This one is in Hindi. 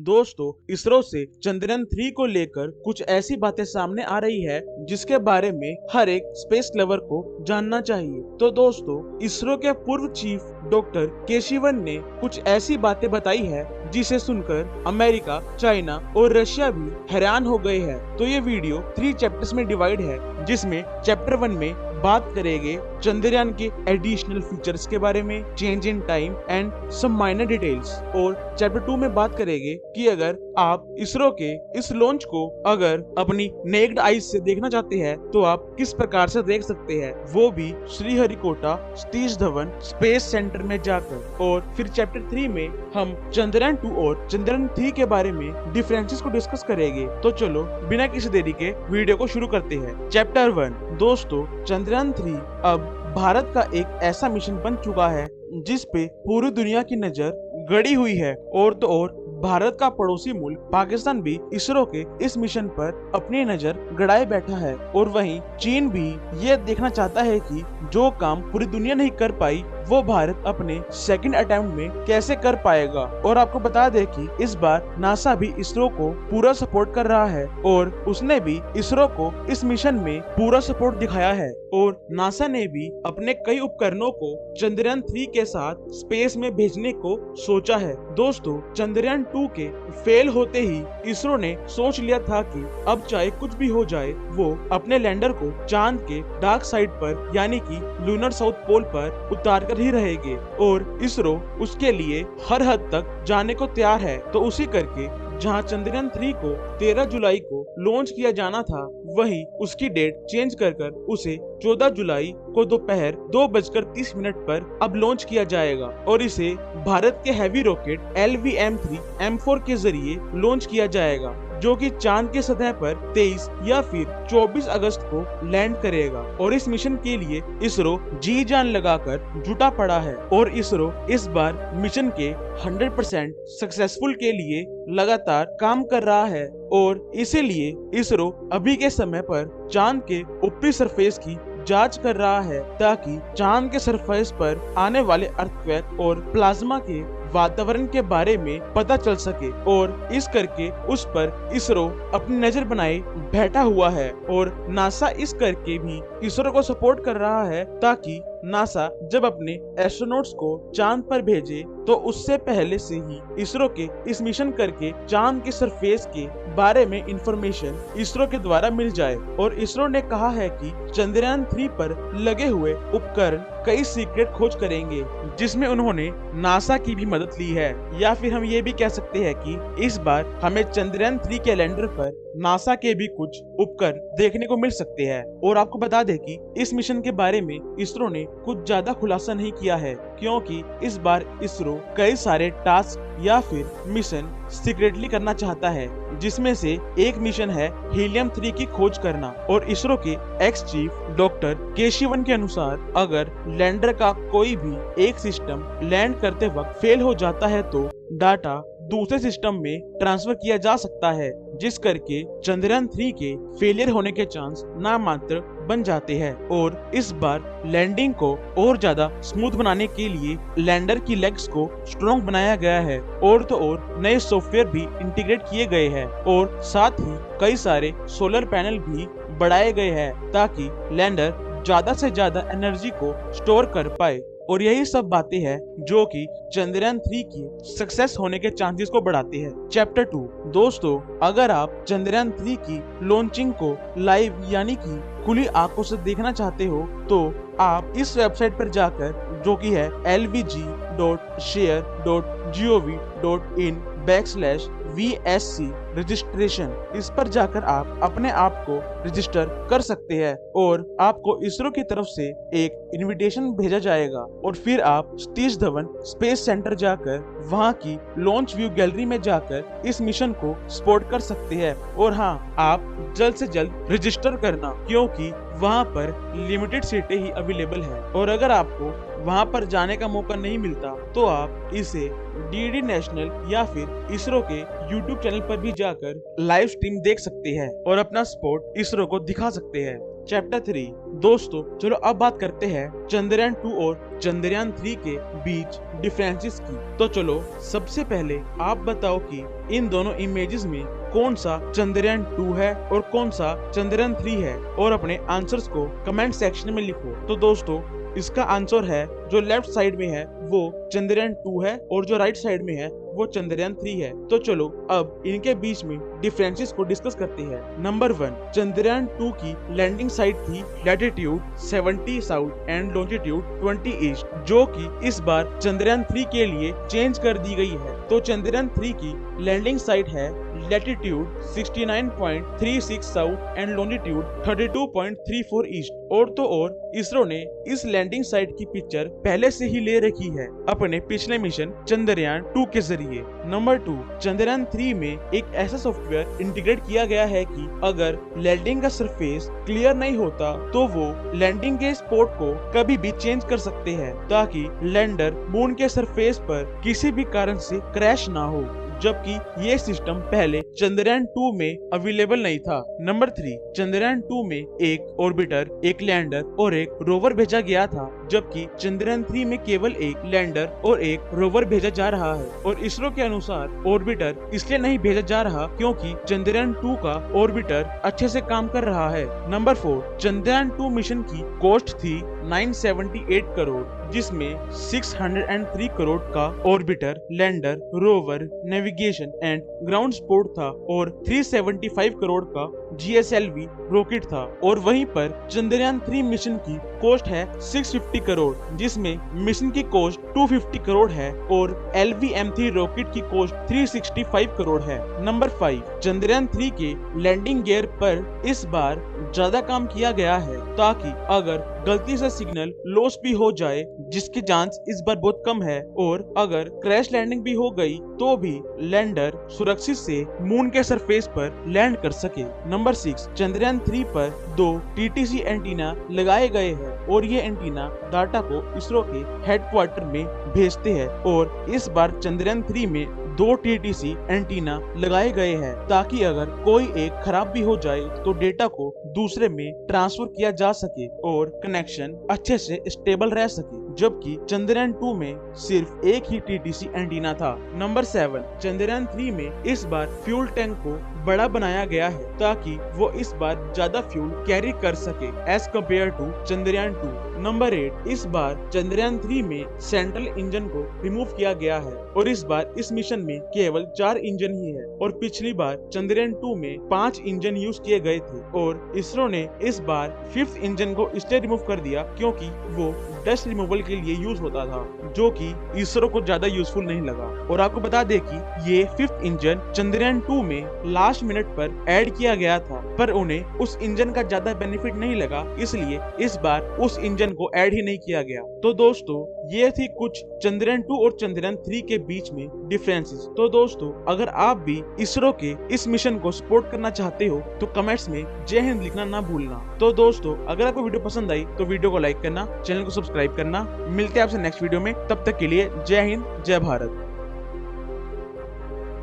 दोस्तों, इसरो से चंद्रयान 3 को लेकर कुछ ऐसी बातें सामने आ रही है जिसके बारे में हर एक स्पेस लवर को जानना चाहिए। तो दोस्तों, इसरो के पूर्व चीफ डॉक्टर के शिवन ने कुछ ऐसी बातें बताई है जिसे सुनकर अमेरिका, चाइना और रशिया भी हैरान हो गए हैं। तो ये वीडियो 3 चैप्टर्स में डिवाइड है, जिसमें चैप्टर 1 में बात करेंगे चंद्रयान के एडिशनल फीचर्स के बारे में, change in time and some minor details, और चैप्टर 2 में बात करेंगे कि अगर आप इसरो के इस लॉन्च को अगर अपनी नेक्ड आईज से देखना चाहते हैं तो आप किस प्रकार से देख सकते हैं, वो भी श्रीहरिकोटा सतीश धवन स्पेस सेंटर में जाकर। और फिर चैप्टर 3 में हम चंद्रयान 2 और चंद्रयान 3 के बारे में डिफरेंसेस को डिस्कस करेंगे। तो चलो बिना किसी देरी के वीडियो को शुरू करते हैं। चैप्टर 1। दोस्तों, चंद्रयान 3 अब भारत का एक ऐसा मिशन बन चुका है जिस पे पूरी दुनिया की नजर गड़ी हुई है। और तो और भारत का पड़ोसी मुल्क पाकिस्तान भी इसरो के इस मिशन पर अपनी नजर गड़ाए बैठा है, और वहीं चीन भी ये देखना चाहता है कि जो काम पूरी दुनिया नहीं कर पाई वो भारत अपने सेकंड अटेम्प्ट में कैसे कर पाएगा। और आपको बता दें कि इस बार नासा भी इसरो को पूरा सपोर्ट कर रहा है और उसने भी इसरो को इस मिशन में पूरा सपोर्ट दिखाया है। और नासा ने भी अपने कई उपकरणों को चंद्रयान 3 के साथ स्पेस में भेजने को सोचा है। दोस्तों, चंद्रयान 2 के फेल होते ही इसरो ने सोच लिया था कि अब चाहे कुछ भी हो जाए वो अपने लैंडर को चांद के डार्क साइड पर यानी कि लूनर साउथ पोल पर उतार कर ही रहेंगे, और इसरो उसके लिए हर हद तक जाने को तैयार है। तो उसी करके जहां चंद्रयान 3 को 13 जुलाई को लॉन्च किया जाना था, वहीं उसकी डेट चेंज कर उसे 14 जुलाई को दोपहर 2:30 पर अब लॉन्च किया जाएगा। और इसे भारत के हैवी रॉकेट LVM-3 M4 के जरिए लॉन्च किया जाएगा, जो कि चांद की सतह पर 23 या फिर 24 अगस्त को लैंड करेगा। और इस मिशन के लिए इसरो जी जान लगाकर जुटा पड़ा है, और इसरो इस बार मिशन के 100% सक्सेसफुल के लिए लगातार काम कर रहा है। और इसीलिए इसरो अभी के समय पर चांद के ऊपरी सरफेस की जांच कर रहा है, ताकि चांद के सरफेस पर आने वाले अर्थक्वेक और प्लाज्मा के वातावरण के बारे में पता चल सके। और इस करके उस पर इसरो अपनी नजर बनाए बैठा हुआ है, और नासा इस करके भी इसरो को सपोर्ट कर रहा है, ताकि नासा जब अपने एस्ट्रोनॉट्स को चांद पर भेजे तो उससे पहले से ही इसरो के इस मिशन करके चांद के सरफेस के बारे में इंफॉर्मेशन इसरो के द्वारा मिल जाए। और इसरो ने कहा है कि चंद्रयान 3 पर लगे हुए उपकरण कई सीक्रेट खोज करेंगे, जिसमें उन्होंने नासा की भी मदद ली है। या फिर हम ये भी कह सकते हैं कि इस बार हमें चंद्रयान 3 के लैंडर पर नासा के भी कुछ उपकरण देखने को मिल सकते हैं। और आपको बता दें कि इस मिशन के बारे में इसरो ने कुछ ज्यादा खुलासा नहीं किया है, क्योंकि इस बार इसरो कई सारे टास्क या फिर मिशन सीक्रेटली करना चाहता है, जिसमें से एक मिशन है हीलियम 3 की खोज करना। और इसरो के एक्स चीफ डॉक्टर के शिवन के अनुसार अगर लैंडर का कोई भी एक सिस्टम लैंड करते वक्त फेल हो जाता है तो डाटा दूसरे सिस्टम में ट्रांसफर किया जा सकता है, जिस करके चंद्रयान 3 के फेलियर होने के चांस नामात्र बन जाते हैं। और इस बार लैंडिंग को और ज्यादा स्मूथ बनाने के लिए लैंडर की लेग्स को स्ट्रॉन्ग बनाया गया है, और तो और नए सॉफ्टवेयर भी इंटीग्रेट किए गए हैं, और साथ ही कई सारे सोलर पैनल भी बढ़ाए गए हैं, ताकि लैंडर ज्यादा से ज्यादा एनर्जी को स्टोर कर पाए। और यही सब बातें हैं जो कि चंद्रयान 3 की सक्सेस होने के चांसेस को बढ़ाती है। चैप्टर 2। दोस्तों, अगर आप चंद्रयान 3 की लॉन्चिंग को लाइव यानी कि खुली आंखों से देखना चाहते हो तो आप इस वेबसाइट पर जाकर, जो कि है lvg.share.gov.in/VSC रजिस्ट्रेशन, इस पर जाकर आप अपने आप को रजिस्टर कर सकते हैं, और आपको इसरो की तरफ से एक इनविटेशन भेजा जाएगा। और फिर आप सतीश धवन स्पेस सेंटर जाकर वहां की लॉन्च व्यू गैलरी में जाकर इस मिशन को सपोर्ट कर सकते हैं। और हाँ, आप जल्द से जल्द रजिस्टर करना, क्योंकि वहां पर लिमिटेड सीटें ही अवेलेबल है। और अगर आपको वहां पर जाने का मौका नहीं मिलता तो आप इसे DD नेशनल या फिर इसरो के YouTube चैनल पर भी जाकर लाइव स्ट्रीम देख सकते हैं और अपना सपोर्ट इसरो को दिखा सकते हैं। चैप्टर 3। दोस्तों चलो अब बात करते हैं चंद्रयान 2 और चंद्रयान 3 के बीच डिफरेंसेस की। तो चलो सबसे पहले आप बताओ कि इन दोनों इमेजेस में कौन सा चंद्रयान 2 है और कौन सा चंद्रयान 3 है, और अपने आंसर्स को कमेंट सेक्शन में लिखो। तो दोस्तों इसका आंसर है, जो लेफ्ट साइड में है वो चंद्रयान 2 है और जो राइट साइड में है वो चंद्रयान 3 है। तो चलो अब इनके बीच में डिफरेंसेस को डिस्कस करते हैं। नंबर 1, चंद्रयान 2 की लैंडिंग साइट थी latitude 70 south and longitude 20 east, जो कि इस बार चंद्रयान 3 के लिए चेंज कर दी गई है। तो चंद्रयान 3 की लैंडिंग साइट है latitude 69.36 south and longitude 32.34 east. और तो और इसरो ने इस लैंडिंग साइट की पिक्चर पहले से ही ले रखी है अपने पिछले मिशन चंद्रयान 2 के जरिए। नंबर 2, चंद्रयान 3 में एक ऐसा सॉफ्टवेयर इंटीग्रेट किया गया है कि अगर लैंडिंग का सरफेस क्लियर नहीं होता तो वो लैंडिंग के स्पॉट को कभी भी चेंज कर सकते हैं, ताकि लैंडर मून के सरफेस पर किसी भी कारण से क्रैश ना हो, जबकि ये सिस्टम पहले चंद्रयान 2 में अवेलेबल नहीं था। नंबर 3, चंद्रयान 2 में एक ऑर्बिटर, एक लैंडर और एक रोवर भेजा गया था, जबकि चंद्रयान 3 में केवल एक लैंडर और एक रोवर भेजा जा रहा है। और इसरो के अनुसार ऑर्बिटर इसलिए नहीं भेजा जा रहा क्योंकि चंद्रयान 2 का ऑर्बिटर अच्छे से काम कर रहा है। नंबर 4, चंद्रयान 2 मिशन की कॉस्ट थी 978 करोड़, जिसमें 603 करोड़ का orbiter, lander, rover, navigation and ground support था और 375 करोड़ का GSLV रॉकेट था। और वहीं पर चंद्रयान 3 मिशन की कॉस्ट है 650 करोड़, जिसमें मिशन की कॉस्ट 250 करोड़ है और LVM-3 रॉकेट की कॉस्ट 365 करोड़ है। नंबर 5, चंद्रयान 3 के लैंडिंग गियर पर इस बार ज्यादा काम किया गया है, ताकि अगर गलती से सिग्नल लॉस भी हो जाए, जिसकी चांस इस बार बहुत कम है, और अगर क्रैश लैंडिंग भी हो गई तो भी लैंडर सुरक्षित से मून के सरफेस पर लैंड कर सके। नंबर 6, चंद्रयान 3 पर 2 TTC एंटीना लगाए गए हैं और ये एंटीना डाटा को इसरो के हेडक्वार्टर में भेजते हैं। और इस बार चंद्रयान 3 में 2 TTC एंटीना लगाए गए हैं, ताकि अगर कोई एक खराब भी हो जाए तो डेटा को दूसरे में ट्रांसफर किया जा सके और कनेक्शन अच्छे से स्टेबल रह सके, जबकि चंद्रयान 2 में सिर्फ एक ही TTC एंटीना था। नंबर 7, चंद्रयान 3 में इस बार फ्यूल टैंक को बड़ा बनाया गया है, ताकि वो इस बार ज्यादा फ्यूल कैरी कर सके as compare to Chandrayaan 2। Number 8, इस बार चंद्रयान 3 में सेंट्रल इंजन को रिमूव किया गया है और इस बार इस मिशन में केवल 4 इंजन ही है, और पिछली बार चंद्रयान 2 में 5 इंजन यूज किए गए थे। और इसरो ने इस बार 5th इंजन को इसलिए रिमूव कर दिया क्योंकि वो डस्ट रिमूवल के लिए यूज होता था, जो कि इसरो को ज्यादा यूजफुल नहीं लगा। और आपको बता दें कि ये 5th इंजन चंद्रयान 2 में लास्ट मिनट पर ऐड किया गया था, पर उन्हें उस इंजन का ज्यादा बेनिफिट नहीं लगा, इसलिए इस बार उस इंजन को ऐड ही नहीं किया गया। तो दोस्तों ये थी कुछ चंद्रयान 2 और चंद्रयान 3 के बीच में डिफरेंसेस। तो दोस्तों अगर आप भी इसरो के इस मिशन को सपोर्ट करना चाहते हो तो कमेंट्स में जय हिंद लिखना ना भूलना। तो दोस्तों अगर आपको वीडियो पसंद आई तो वीडियो को लाइक करना, चैनल को सब्सक्राइब करना। मिलते हैं आपसे नेक्स्ट वीडियो में, तब तक के लिए जय हिंद, जय भारत।